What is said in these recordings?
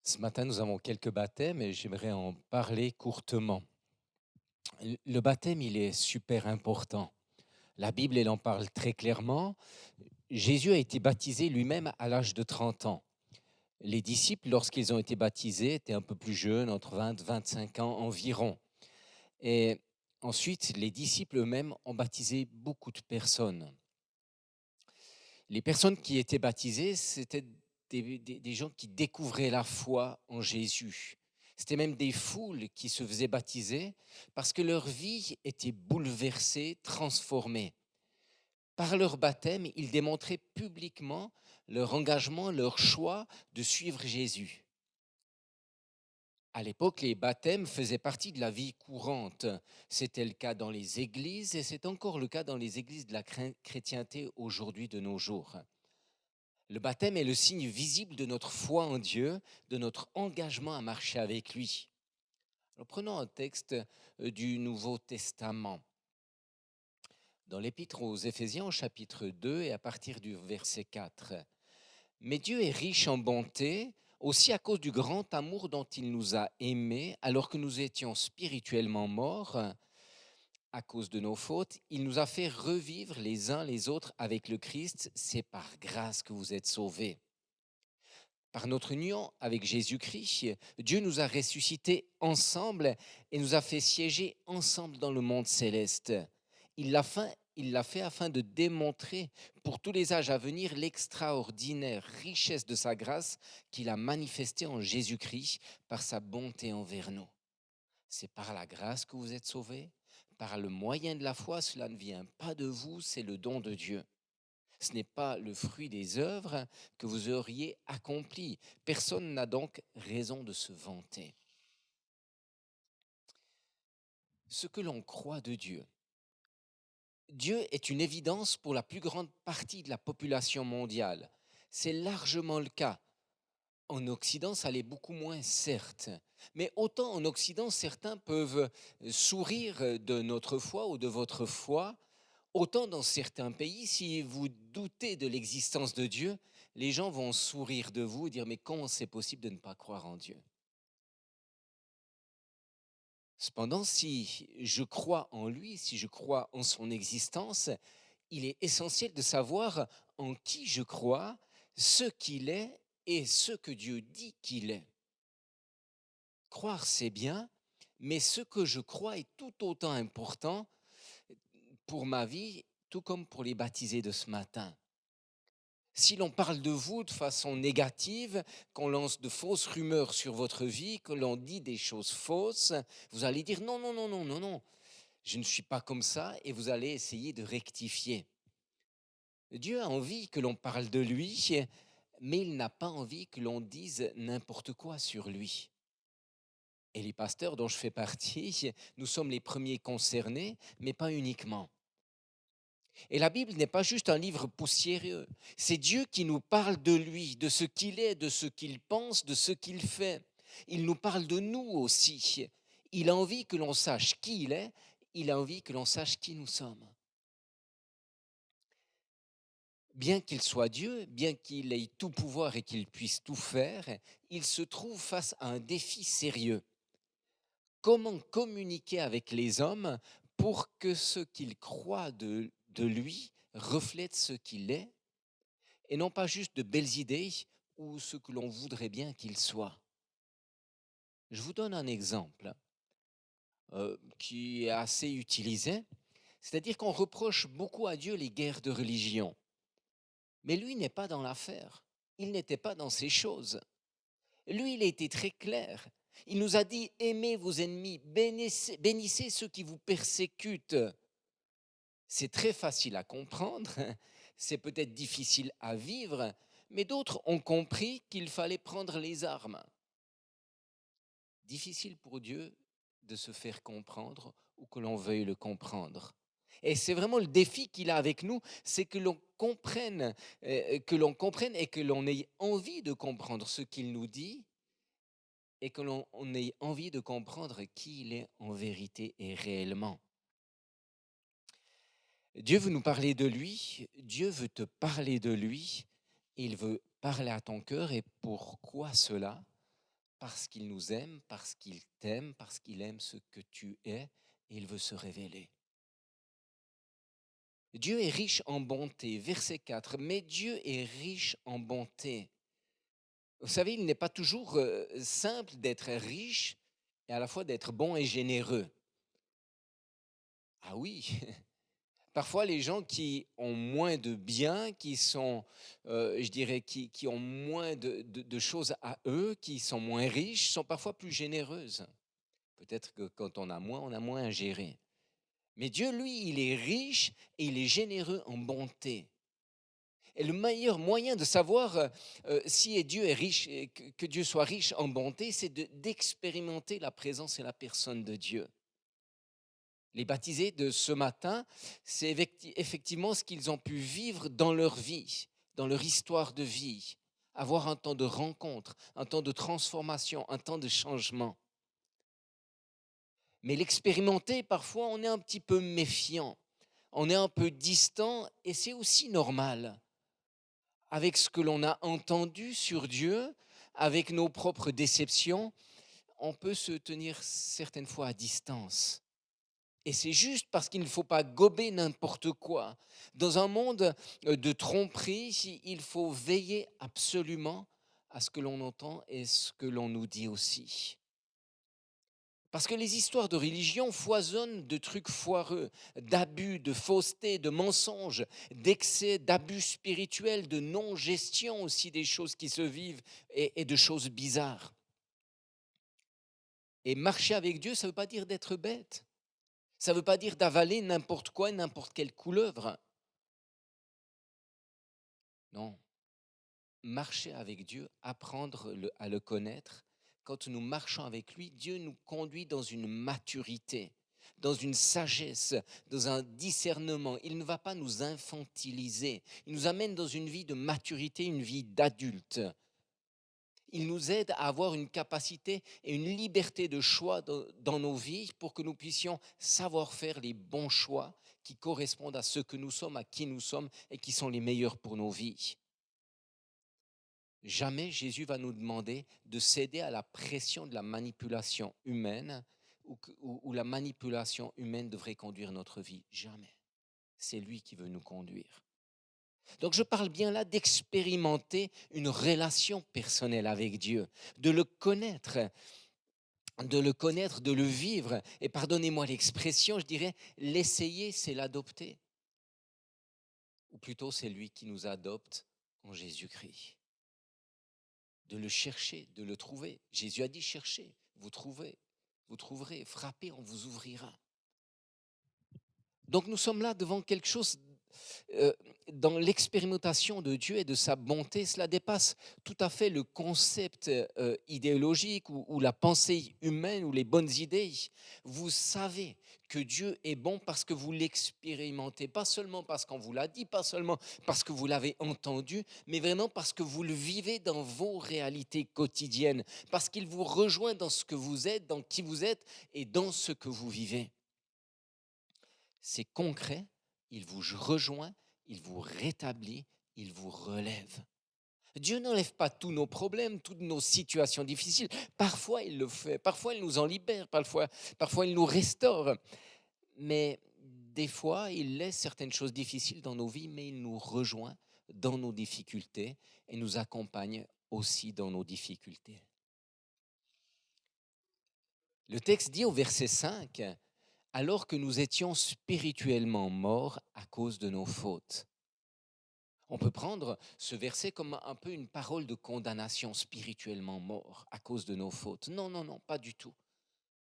Ce matin, nous avons quelques baptêmes et j'aimerais en parler courtement. Le baptême, il est super important. La Bible, elle en parle très clairement. Jésus a été baptisé lui-même à l'âge de 30 ans. Les disciples, lorsqu'ils ont été baptisés, étaient un peu plus jeunes, entre 20 et 25 ans environ. Et ensuite, les disciples eux-mêmes ont baptisé beaucoup de personnes. Les personnes qui étaient baptisées, c'était des gens qui découvraient la foi en Jésus. C'était même des foules qui se faisaient baptiser parce que leur vie était bouleversée, transformée. Par leur baptême, ils démontraient publiquement leur engagement, leur choix de suivre Jésus. À l'époque, les baptêmes faisaient partie de la vie courante. C'était le cas dans les églises et c'est encore le cas dans les églises de la chrétienté aujourd'hui de nos jours. Le baptême est le signe visible de notre foi en Dieu, de notre engagement à marcher avec lui. Alors, prenons un texte du Nouveau Testament. Dans l'Épître aux Éphésiens, au chapitre 2 et à partir du verset 4. Mais Dieu est riche en bonté, aussi à cause du grand amour dont il nous a aimés, alors que nous étions spirituellement morts à cause de nos fautes. Il nous a fait revivre les uns les autres avec le Christ. C'est par grâce que vous êtes sauvés. Par notre union avec Jésus-Christ, Dieu nous a ressuscités ensemble et nous a fait siéger ensemble dans le monde céleste. Il l'a fait afin de démontrer pour tous les âges à venir l'extraordinaire richesse de sa grâce qu'il a manifestée en Jésus-Christ par sa bonté envers nous. C'est par la grâce que vous êtes sauvés, par le moyen de la foi, cela ne vient pas de vous, c'est le don de Dieu. Ce n'est pas le fruit des œuvres que vous auriez accomplies. Personne n'a donc raison de se vanter. Ce que l'on croit de Dieu. Dieu est une évidence pour la plus grande partie de la population mondiale. C'est largement le cas. En Occident, ça l'est beaucoup moins, certes. Mais autant en Occident, certains peuvent sourire de notre foi ou de votre foi, autant dans certains pays, si vous doutez de l'existence de Dieu, les gens vont sourire de vous et dire « mais comment c'est possible de ne pas croire en Dieu ?» Cependant, si je crois en lui, si je crois en son existence, il est essentiel de savoir en qui je crois, ce qu'il est et ce que Dieu dit qu'il est. Croire, c'est bien, mais ce que je crois est tout autant important pour ma vie, tout comme pour les baptisés de ce matin. Si l'on parle de vous de façon négative, qu'on lance de fausses rumeurs sur votre vie, que l'on dit des choses fausses, vous allez dire non, non, non, non, non, non, je ne suis pas comme ça et vous allez essayer de rectifier. Dieu a envie que l'on parle de lui, mais il n'a pas envie que l'on dise n'importe quoi sur lui. Et les pasteurs dont je fais partie, nous sommes les premiers concernés, mais pas uniquement. Et la Bible n'est pas juste un livre poussiéreux, c'est Dieu qui nous parle de lui, de ce qu'il est, de ce qu'il pense, de ce qu'il fait. Il nous parle de nous aussi. Il a envie que l'on sache qui il est, il a envie que l'on sache qui nous sommes. Bien qu'il soit Dieu, bien qu'il ait tout pouvoir et qu'il puisse tout faire, il se trouve face à un défi sérieux. Comment communiquer avec les hommes pour que ce qu'ils croient de lui reflète ce qu'il est et non pas juste de belles idées ou ce que l'on voudrait bien qu'il soit. Je vous donne un exemple qui est assez utilisé, c'est-à-dire qu'on reproche beaucoup à Dieu les guerres de religion, mais lui n'est pas dans l'affaire, il n'était pas dans ces choses. Lui, il a été très clair. Il nous a dit, aimez vos ennemis, bénissez ceux qui vous persécutent. C'est très facile à comprendre, c'est peut-être difficile à vivre, mais d'autres ont compris qu'il fallait prendre les armes. Difficile pour Dieu de se faire comprendre ou que l'on veuille le comprendre. Et c'est vraiment le défi qu'il a avec nous, c'est que l'on comprenne et que l'on ait envie de comprendre ce qu'il nous dit et que l'on ait envie de comprendre qui il est en vérité et réellement. Dieu veut nous parler de lui, Dieu veut te parler de lui, il veut parler à ton cœur. Et pourquoi cela? Parce qu'il nous aime, parce qu'il t'aime, parce qu'il aime ce que tu es, et il veut se révéler. Dieu est riche en bonté, verset 4, mais Dieu est riche en bonté. Vous savez, il n'est pas toujours simple d'être riche et à la fois d'être bon et généreux. Ah oui, parfois les gens qui ont moins de biens, qui sont, je dirais, qui ont moins de choses à eux, qui sont moins riches, sont parfois plus généreuses. Peut-être que quand on a moins à gérer. Mais Dieu, lui, il est riche et il est généreux en bonté. Et le meilleur moyen de savoir si Dieu est riche, que Dieu soit riche en bonté, c'est d'expérimenter la présence et la personne de Dieu. Les baptisés de ce matin, c'est effectivement ce qu'ils ont pu vivre dans leur vie, dans leur histoire de vie. Avoir un temps de rencontre, un temps de transformation, un temps de changement. Mais l'expérimenter, parfois, on est un petit peu méfiant, on est un peu distant, et c'est aussi normal. Avec ce que l'on a entendu sur Dieu, avec nos propres déceptions, on peut se tenir certaines fois à distance. Et c'est juste parce qu'il ne faut pas gober n'importe quoi. Dans un monde de tromperie, il faut veiller absolument à ce que l'on entend et ce que l'on nous dit aussi. Parce que les histoires de religion foisonnent de trucs foireux, d'abus, de fausseté, de mensonges, d'excès, d'abus spirituels, de non-gestion aussi des choses qui se vivent et de choses bizarres. Et marcher avec Dieu, ça ne veut pas dire d'être bête. Ça ne veut pas dire d'avaler n'importe quoi, n'importe quelle couleuvre. Non. Marcher avec Dieu, apprendre à le connaître, quand nous marchons avec lui, Dieu nous conduit dans une maturité, dans une sagesse, dans un discernement. Il ne va pas nous infantiliser. Il nous amène dans une vie de maturité, une vie d'adulte. Il nous aide à avoir une capacité et une liberté de choix dans nos vies pour que nous puissions savoir faire les bons choix qui correspondent à ce que nous sommes, à qui nous sommes et qui sont les meilleurs pour nos vies. Jamais Jésus va nous demander de céder à la pression de la manipulation humaine ou la manipulation humaine devrait conduire notre vie. Jamais. C'est lui qui veut nous conduire. Donc je parle bien là d'expérimenter une relation personnelle avec Dieu, de le connaître, de le vivre. Et pardonnez-moi l'expression, je dirais, l'essayer, c'est l'adopter. Ou plutôt, c'est lui qui nous adopte en Jésus-Christ. De le chercher, de le trouver. Jésus a dit cherchez, vous trouverez, frappez, on vous ouvrira. Donc nous sommes là devant quelque chose euh, dans l'expérimentation de Dieu et de sa bonté. Cela dépasse tout à fait le concept idéologique ou la pensée humaine ou les bonnes idées. Vous savez que Dieu est bon parce que vous l'expérimentez, pas seulement parce qu'on vous l'a dit, pas seulement parce que vous l'avez entendu, mais vraiment parce que vous le vivez dans vos réalités quotidiennes, parce qu'il vous rejoint dans ce que vous êtes, dans qui vous êtes et dans ce que vous vivez. C'est concret, il vous rejoint, il vous rétablit, il vous relève. Dieu n'enlève pas tous nos problèmes, toutes nos situations difficiles. Parfois, il le fait. Parfois, il nous en libère. Parfois, il nous restaure. Mais des fois, il laisse certaines choses difficiles dans nos vies, mais il nous rejoint dans nos difficultés et nous accompagne aussi dans nos difficultés. Le texte dit au verset 5, alors que nous étions spirituellement morts à cause de nos fautes. On peut prendre ce verset comme un peu une parole de condamnation, spirituellement mort à cause de nos fautes. Non, non, non, pas du tout.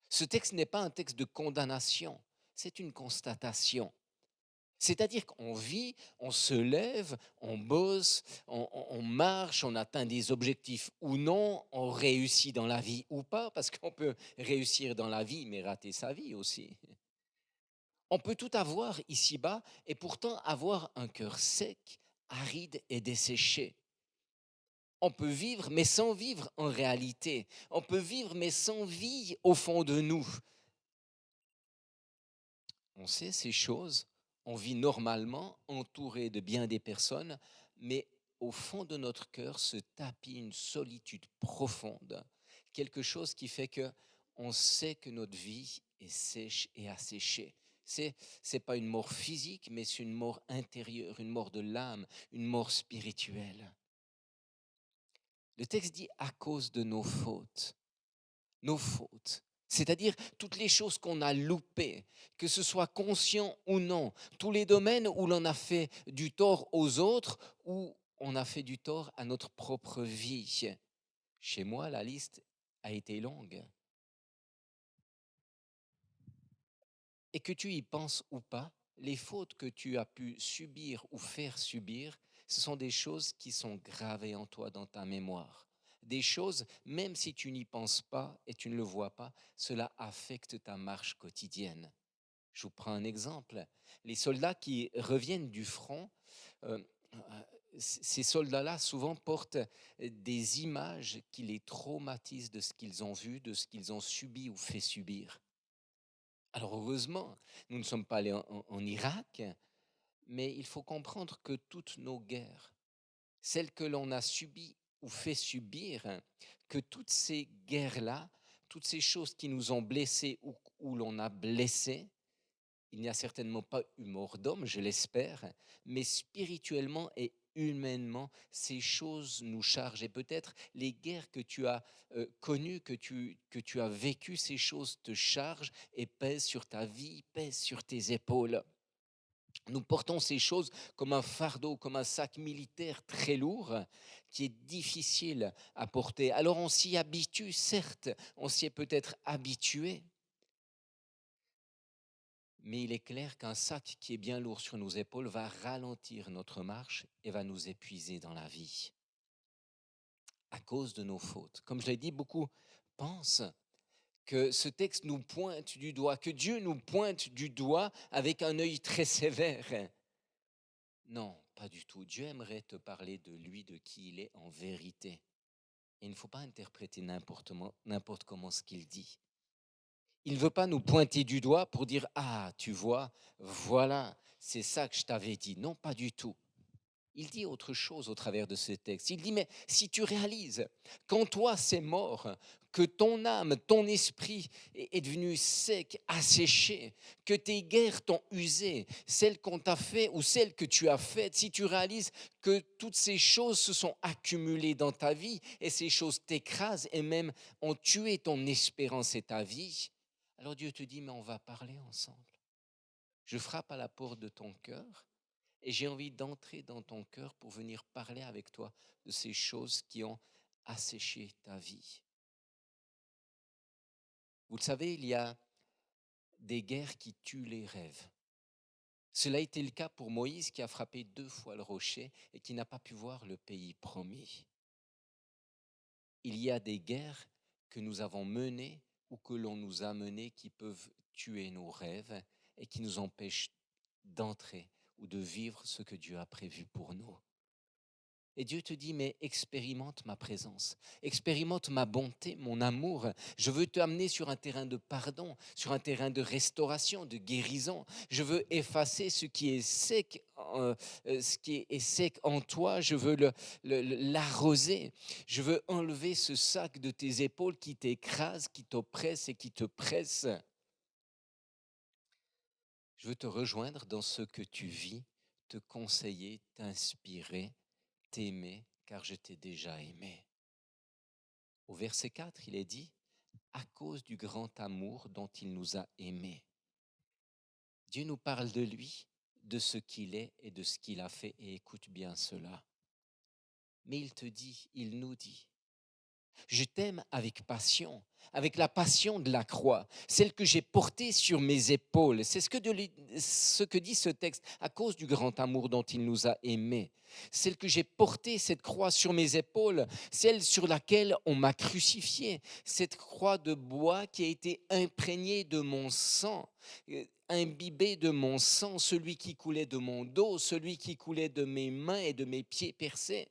Ce texte n'est pas un texte de condamnation, c'est une constatation. C'est-à-dire qu'on vit, on se lève, on bosse, on marche, on atteint des objectifs ou non, on réussit dans la vie ou pas, parce qu'on peut réussir dans la vie mais rater sa vie aussi. On peut tout avoir ici-bas et pourtant avoir un cœur sec, aride et desséché. On peut vivre mais sans vivre en réalité. On peut vivre mais sans vie au fond de nous. On sait ces choses, on vit normalement entouré de bien des personnes, mais au fond de notre cœur se tapit une solitude profonde, quelque chose qui fait que on sait que notre vie est sèche et asséchée. C'est pas une mort physique, mais c'est une mort intérieure, une mort de l'âme, une mort spirituelle. Le texte dit à cause de nos fautes. C'est-à-dire toutes les choses qu'on a loupées, que ce soit conscient ou non, tous les domaines où l'on a fait du tort aux autres, où on a fait du tort à notre propre vie. Chez moi, la liste a été longue. Et que tu y penses ou pas, les fautes que tu as pu subir ou faire subir, ce sont des choses qui sont gravées en toi dans ta mémoire. Des choses, même si tu n'y penses pas et tu ne le vois pas, cela affecte ta marche quotidienne. Je vous prends un exemple. Les soldats qui reviennent du front, euh, ces soldats-là souvent portent des images qui les traumatisent de ce qu'ils ont vu, de ce qu'ils ont subi ou fait subir. Alors heureusement, nous ne sommes pas allés en Irak, mais il faut comprendre que toutes nos guerres, celles que l'on a subies ou fait subir, que toutes ces guerres-là, toutes ces choses qui nous ont blessés ou où l'on a blessé, il n'y a certainement pas eu mort d'homme, je l'espère, mais spirituellement et humainement, ces choses nous chargent. Et peut-être les guerres que tu as connues, que tu as vécues, ces choses te chargent et pèsent sur ta vie, pèsent sur tes épaules. Nous portons ces choses comme un fardeau, comme un sac militaire très lourd qui est difficile à porter. Alors on s'y habitue, certes, on s'y est peut-être habitué, mais il est clair qu'un sac qui est bien lourd sur nos épaules va ralentir notre marche et va nous épuiser dans la vie à cause de nos fautes. Comme je l'ai dit, beaucoup pensent que ce texte nous pointe du doigt, que Dieu nous pointe du doigt avec un œil très sévère. Non, pas du tout. Dieu aimerait te parler de lui, de qui il est en vérité. Et il ne faut pas interpréter n'importe comment ce qu'il dit. Il ne veut pas nous pointer du doigt pour dire ah, tu vois, voilà, c'est ça que je t'avais dit. Non, pas du tout. Il dit autre chose au travers de ce texte. Il dit, mais si tu réalises qu'en toi c'est mort, que ton âme, ton esprit est devenu sec, asséché, que tes guerres t'ont usé, celles qu'on t'a fait ou celles que tu as faites, si tu réalises que toutes ces choses se sont accumulées dans ta vie et ces choses t'écrasent et même ont tué ton espérance et ta vie, alors Dieu te dit, mais on va parler ensemble. Je frappe à la porte de ton cœur et j'ai envie d'entrer dans ton cœur pour venir parler avec toi de ces choses qui ont asséché ta vie. Vous le savez, il y a des guerres qui tuent les rêves. Cela a été le cas pour Moïse qui a frappé 2 fois le rocher et qui n'a pas pu voir le pays promis. Il y a des guerres que nous avons menées ou que l'on nous a menées qui peuvent tuer nos rêves et qui nous empêchent d'entrer ou de vivre ce que Dieu a prévu pour nous. Et Dieu te dit, mais expérimente ma présence, expérimente ma bonté, mon amour. Je veux t'amener sur un terrain de pardon, sur un terrain de restauration, de guérison. Je veux effacer ce qui est sec, ce qui est sec en toi. Je veux l'arroser. Je veux enlever ce sac de tes épaules qui t'écrase, qui t'oppresse et qui te presse. Je veux te rejoindre dans ce que tu vis, te conseiller, t'inspirer, t'aimer, car je t'ai déjà aimé. Au verset 4, il est dit, à cause du grand amour dont il nous a aimés. Dieu nous parle de lui, de ce qu'il est et de ce qu'il a fait, et écoute bien cela. Mais il te dit, il nous dit, Je t'aime avec passion, avec la passion de la croix, celle que j'ai portée sur mes épaules. C'est ce que dit ce texte, à cause du grand amour dont il nous a aimés. Celle que j'ai portée, cette croix sur mes épaules, celle sur laquelle on m'a crucifié, cette croix de bois qui a été imprégnée de mon sang, imbibée de mon sang, celui qui coulait de mon dos, celui qui coulait de mes mains et de mes pieds percés.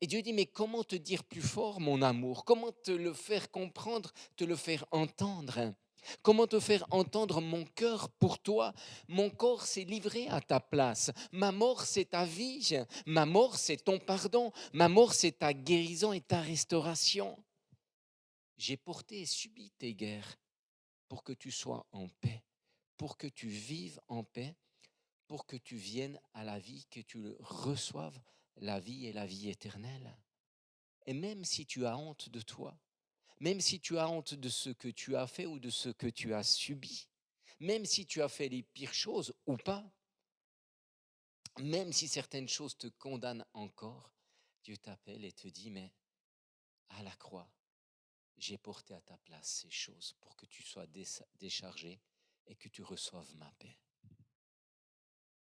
Et Dieu dit, mais comment te dire plus fort mon amour? Comment te le faire comprendre, te le faire entendre? Comment te faire entendre mon cœur pour toi? Mon corps s'est livré à ta place. Ma mort, c'est ta vie. Ma mort, c'est ton pardon. Ma mort, c'est ta guérison et ta restauration. J'ai porté et subi tes guerres pour que tu sois en paix, pour que tu vives en paix, pour que tu viennes à la vie, que tu reçoives la vie et la vie éternelle. Et même si tu as honte de toi, même si tu as honte de ce que tu as fait ou de ce que tu as subi, même si tu as fait les pires choses ou pas, même si certaines choses te condamnent encore, Dieu t'appelle et te dit, mais à la croix, j'ai porté à ta place ces choses pour que tu sois déchargé et que tu reçoives ma paix.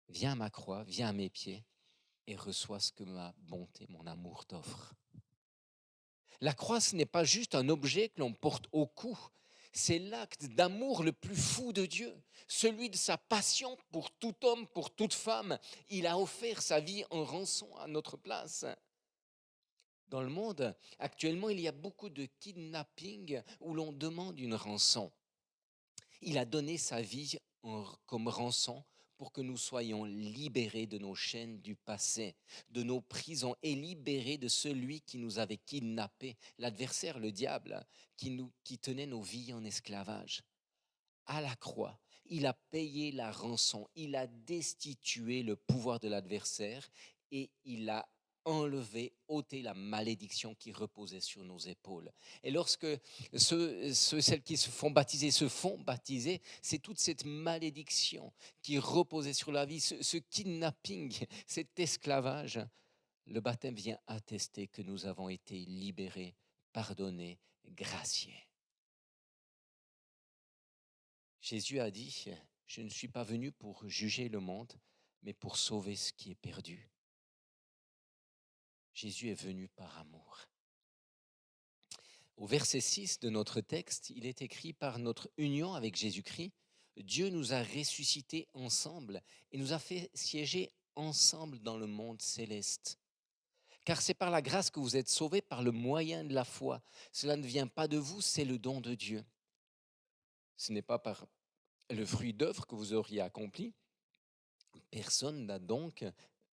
Viens à ma croix, viens à mes pieds et reçois ce que ma bonté, mon amour t'offre. La croix, ce n'est pas juste un objet que l'on porte au cou, c'est l'acte d'amour le plus fou de Dieu, celui de sa passion pour tout homme, pour toute femme. Il a offert sa vie en rançon à notre place. Dans le monde, actuellement, il y a beaucoup de kidnappings où l'on demande une rançon. Il a donné sa vie comme rançon pour que nous soyons libérés de nos chaînes du passé, de nos prisons et libérés de celui qui nous avait kidnappés, l'adversaire, le diable, qui tenait nos vies en esclavage. À la croix, il a payé la rançon, il a destitué le pouvoir de l'adversaire et il a enlevé, ôté la malédiction qui reposait sur nos épaules. Et lorsque celles qui se font baptiser, c'est toute cette malédiction qui reposait sur la vie, ce kidnapping, cet esclavage. Le baptême vient attester que nous avons été libérés, pardonnés, graciés. Jésus a dit, je ne suis pas venu pour juger le monde, mais pour sauver ce qui est perdu. Jésus est venu par amour. Au verset 6 de notre texte, il est écrit, par notre union avec Jésus-Christ, Dieu nous a ressuscités ensemble et nous a fait siéger ensemble dans le monde céleste. Car c'est par la grâce que vous êtes sauvés par le moyen de la foi. Cela ne vient pas de vous, c'est le don de Dieu. Ce n'est pas par le fruit d'œuvre que vous auriez accompli. Personne n'a donc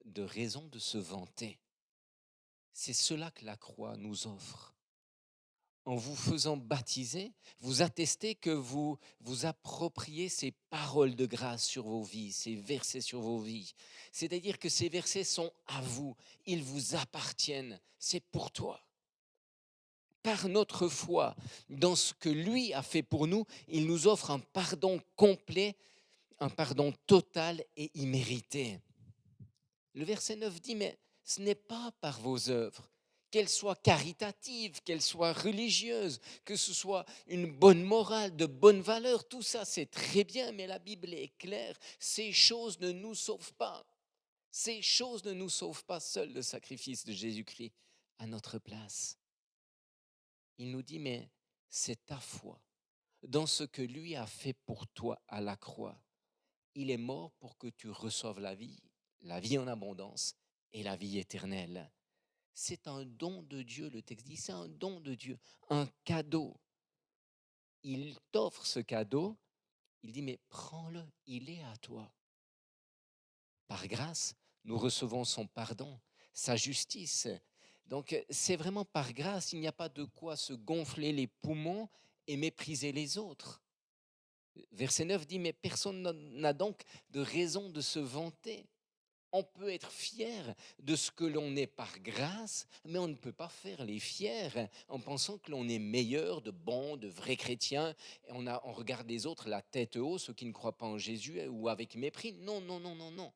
de raison de se vanter. C'est cela que la croix nous offre. En vous faisant baptiser, vous attestez que vous vous appropriez ces paroles de grâce sur vos vies, ces versets sur vos vies. C'est-à-dire que ces versets sont à vous, ils vous appartiennent, c'est pour toi. Par notre foi, dans ce que lui a fait pour nous, il nous offre un pardon complet, un pardon total et immérité. Le verset 9 dit, mais ce n'est pas par vos œuvres, qu'elles soient caritatives, qu'elles soient religieuses, que ce soit une bonne morale, de bonnes valeurs, tout ça c'est très bien, mais la Bible est claire, ces choses ne nous sauvent pas. Ces choses ne nous sauvent pas, seul le sacrifice de Jésus-Christ à notre place. Il nous dit, mais c'est ta foi dans ce que lui a fait pour toi à la croix. Il est mort pour que tu reçoives la vie en abondance et la vie éternelle. C'est un don de Dieu, le texte dit, c'est un don de Dieu, un cadeau. Il t'offre ce cadeau, il dit, mais prends-le, il est à toi. Par grâce, nous recevons son pardon, sa justice. Donc c'est vraiment par grâce, il n'y a pas de quoi se gonfler les poumons et mépriser les autres. Verset 9 dit, mais personne n'a donc de raison de se vanter. On peut être fier de ce que l'on est par grâce, mais on ne peut pas faire les fiers en pensant que l'on est meilleur, de bons, de vrais chrétiens. Et on regarde les autres la tête haute, ceux qui ne croient pas en Jésus, ou avec mépris. Non, non, non, non, non.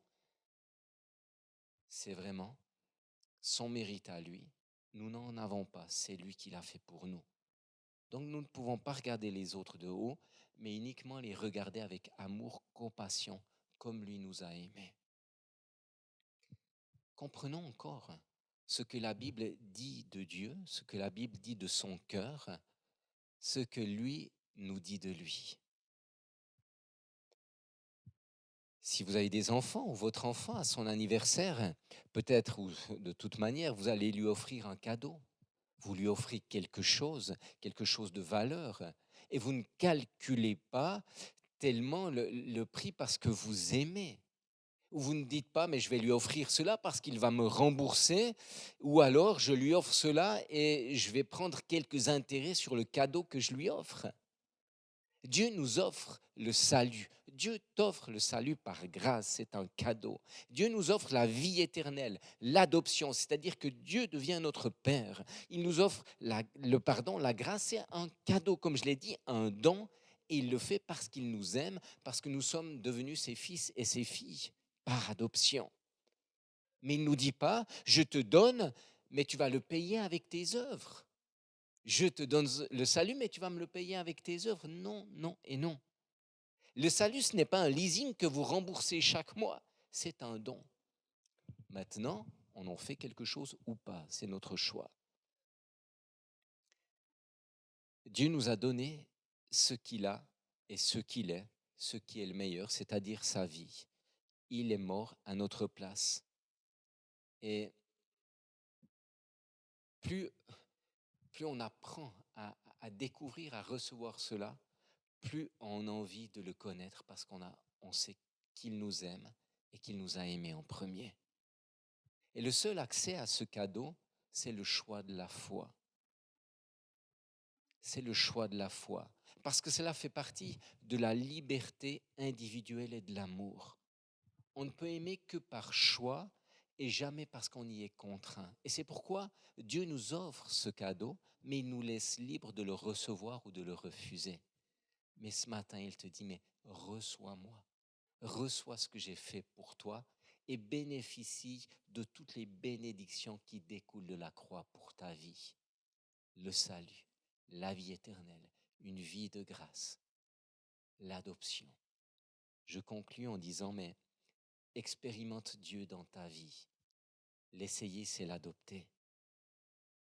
C'est vraiment son mérite à lui, nous n'en avons pas, c'est lui qui l'a fait pour nous. Donc nous ne pouvons pas regarder les autres de haut, mais uniquement les regarder avec amour, compassion, comme lui nous a aimés. Comprenons encore ce que la Bible dit de Dieu, ce que la Bible dit de son cœur, ce que lui nous dit de lui. Si vous avez des enfants ou votre enfant à son anniversaire, peut-être ou de toute manière, vous allez lui offrir un cadeau. Vous lui offrez quelque chose de valeur, et vous ne calculez pas tellement le prix parce que vous aimez. Ou vous ne dites pas, mais je vais lui offrir cela parce qu'il va me rembourser, ou alors je lui offre cela et je vais prendre quelques intérêts sur le cadeau que je lui offre. Dieu nous offre le salut. Dieu t'offre le salut par grâce, c'est un cadeau. Dieu nous offre la vie éternelle, l'adoption, c'est-à-dire que Dieu devient notre Père. Il nous offre le pardon, la grâce, c'est un cadeau, comme je l'ai dit, un don, et il le fait parce qu'il nous aime, parce que nous sommes devenus ses fils et ses filles par adoption. Mais il ne nous dit pas, je te donne, mais tu vas le payer avec tes œuvres. Je te donne le salut, mais tu vas me le payer avec tes œuvres. Non, non et non. Le salut, ce n'est pas un leasing que vous remboursez chaque mois, c'est un don. Maintenant, on en fait quelque chose ou pas, c'est notre choix. Dieu nous a donné ce qu'il a et ce qu'il est, ce qui est le meilleur, c'est-à-dire sa vie. Il est mort à notre place. Et plus, plus on apprend à découvrir, à recevoir cela, plus on a envie de le connaître parce on sait qu'il nous aime et qu'il nous a aimés en premier. Et le seul accès à ce cadeau, c'est le choix de la foi. C'est le choix de la foi. Parce que cela fait partie de la liberté individuelle et de l'amour. On ne peut aimer que par choix et jamais parce qu'on y est contraint. Et c'est pourquoi Dieu nous offre ce cadeau, mais il nous laisse libre de le recevoir ou de le refuser. Mais ce matin, il te dit, mais reçois-moi. Reçois ce que j'ai fait pour toi et bénéficie de toutes les bénédictions qui découlent de la croix pour ta vie. Le salut, la vie éternelle, une vie de grâce, l'adoption. Je conclus en disant, mais expérimente Dieu dans ta vie. L'essayer, c'est l'adopter.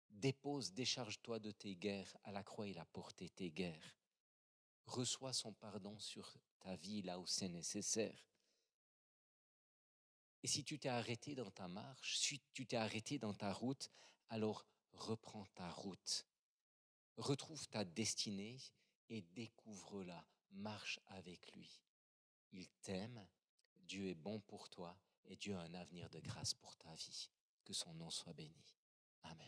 Décharge-toi de tes guerres. À la croix, il a porté tes guerres. Reçois son pardon sur ta vie là où c'est nécessaire. Et si tu t'es arrêté dans ta marche, si tu t'es arrêté dans ta route, alors reprends ta route. Retrouve ta destinée et découvre-la. Marche avec lui. Il t'aime, Dieu est bon pour toi et Dieu a un avenir de grâce pour ta vie. Que son nom soit béni. Amen.